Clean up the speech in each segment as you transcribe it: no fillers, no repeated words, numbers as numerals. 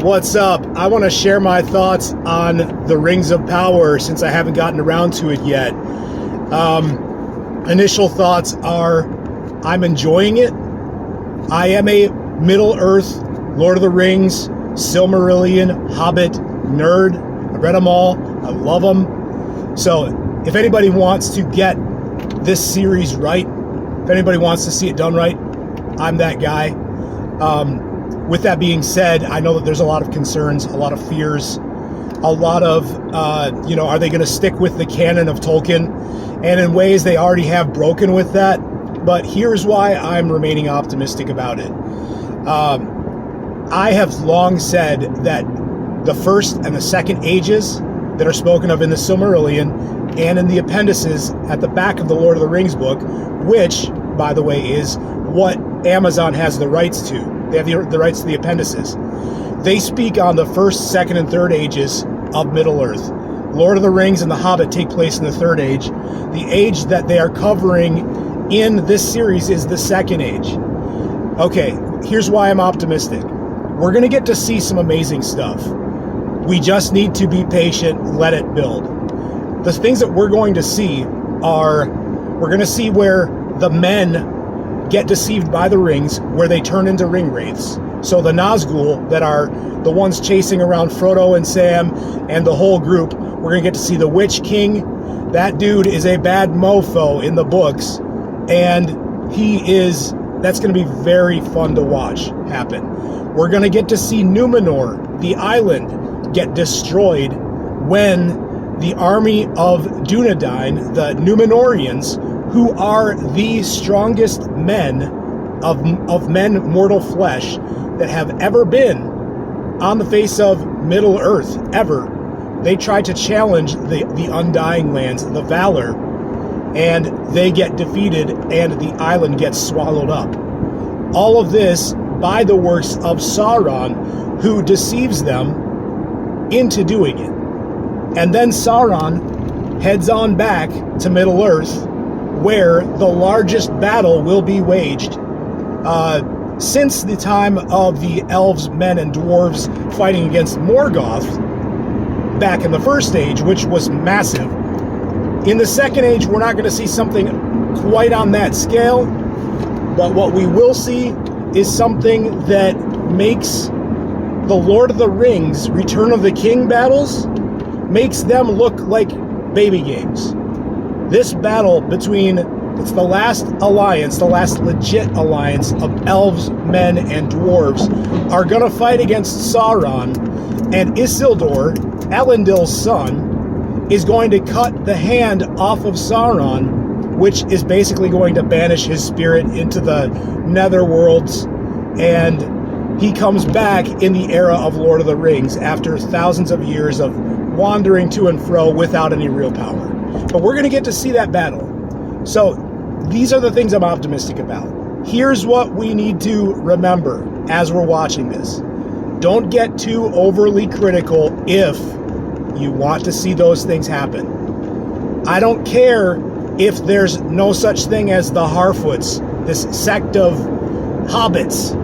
What's up? I want to share my thoughts on the Rings of Power since I haven't gotten around to it yet. Initial thoughts are I'm enjoying it. I am a Middle-earth, Lord of the Rings, Silmarillion, Hobbit nerd. I read them all. I love them. So if anybody wants to get this series right, if anybody wants to see it done right, I'm that guy. With that being said, I know that there's a lot of concerns, a lot of fears, a lot of, are they going to stick with the canon of Tolkien? And in ways they already have broken with that. But here's why I'm remaining optimistic about it. I have long said that the first and the second ages that are spoken of in the Silmarillion and in the appendices at the back of the Lord of the Rings book, which, by the way, is what Amazon has the rights to. They have the rights to the appendices. They speak on the first, second, and third ages of Middle-earth. Lord of the Rings and The Hobbit take place in the third age. The age that they are covering in this series is the second age. Okay, here's why I'm optimistic. We're going to get to see some amazing stuff. We just need to be patient, let it build. The things that we're going to see are, we're going to see where the men get deceived by the rings, where they turn into ring wraiths. So the Nazgul that are the ones chasing around Frodo and Sam and the whole group, we're going to get to see the Witch King. That dude is a bad mofo in the books, and that's going to be very fun to watch happen. We're going to get to see Numenor, the island, get destroyed when the army of Dunedain, the Numenorians, who are the strongest men of men mortal flesh that have ever been on the face of Middle Earth, ever. They try to challenge the Undying Lands, the Valar, and they get defeated and the island gets swallowed up. All of this by the works of Sauron, who deceives them into doing it. And then Sauron heads on back to Middle Earth, where the largest battle will be waged since the time of the elves, men, and dwarves fighting against Morgoth back in the first age, which was massive. In the second age, we're not going to see something quite on that scale, but what we will see is something that makes the Lord of the Rings Return of the King battles, makes them look like baby games. This battle between, it's the last alliance, the last legit alliance of elves, men, and dwarves are going to fight against Sauron, and Isildur, Elendil's son, is going to cut the hand off of Sauron, which is basically going to banish his spirit into the netherworlds, and he comes back in the era of Lord of the Rings after thousands of years of wandering to and fro without any real power. But we're going to get to see that battle. So these are the things I'm optimistic about. Here's what we need to remember as we're watching this. Don't get too overly critical if you want to see those things happen. I don't care if there's no such thing as the Harfoots, this sect of hobbits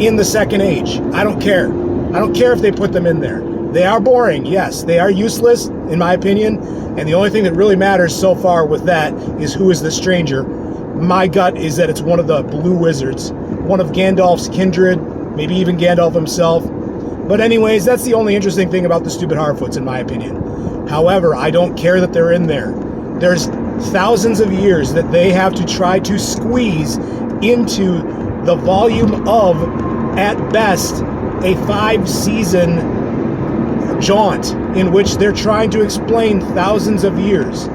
in the second age. I don't care. I don't care if they put them in there. They are boring, yes. They are useless, in my opinion. And the only thing that really matters so far with that is who is the stranger. My gut is that it's one of the Blue Wizards, one of Gandalf's kindred, maybe even Gandalf himself. But anyways, that's the only interesting thing about the stupid Harfoots, in my opinion. However, I don't care that they're in there. There's thousands of years that they have to try to squeeze into the volume of, at best, a 5-season jaunt in which they're trying to explain thousands of years.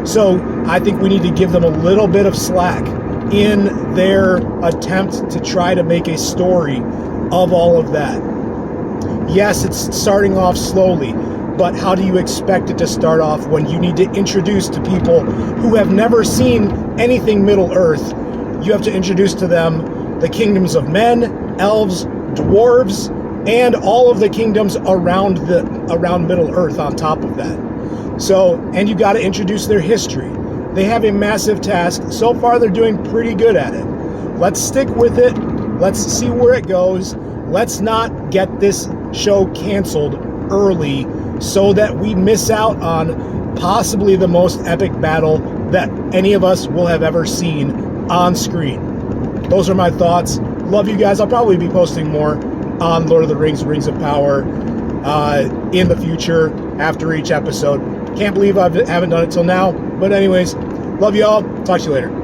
So I think we need to give them a little bit of slack in their attempt to try to make a story of all of that. Yes, it's starting off slowly, but how do you expect it to start off when you need to introduce to people who have never seen anything Middle Earth? You have to introduce to them the kingdoms of men, elves, dwarves, and all of the kingdoms around Middle Earth on top of that. So, and you got to introduce their history. They have a massive task. So far, they're doing pretty good at it. Let's stick with it. Let's see where it goes. Let's not get this show canceled early so that we miss out on possibly the most epic battle that any of us will have ever seen on screen. Those are my thoughts. Love you guys. I'll probably be posting more on Lord of the Rings, Rings of Power in the future after each episode. Can't believe I haven't done it till now. But anyways, love you all. Talk to you later.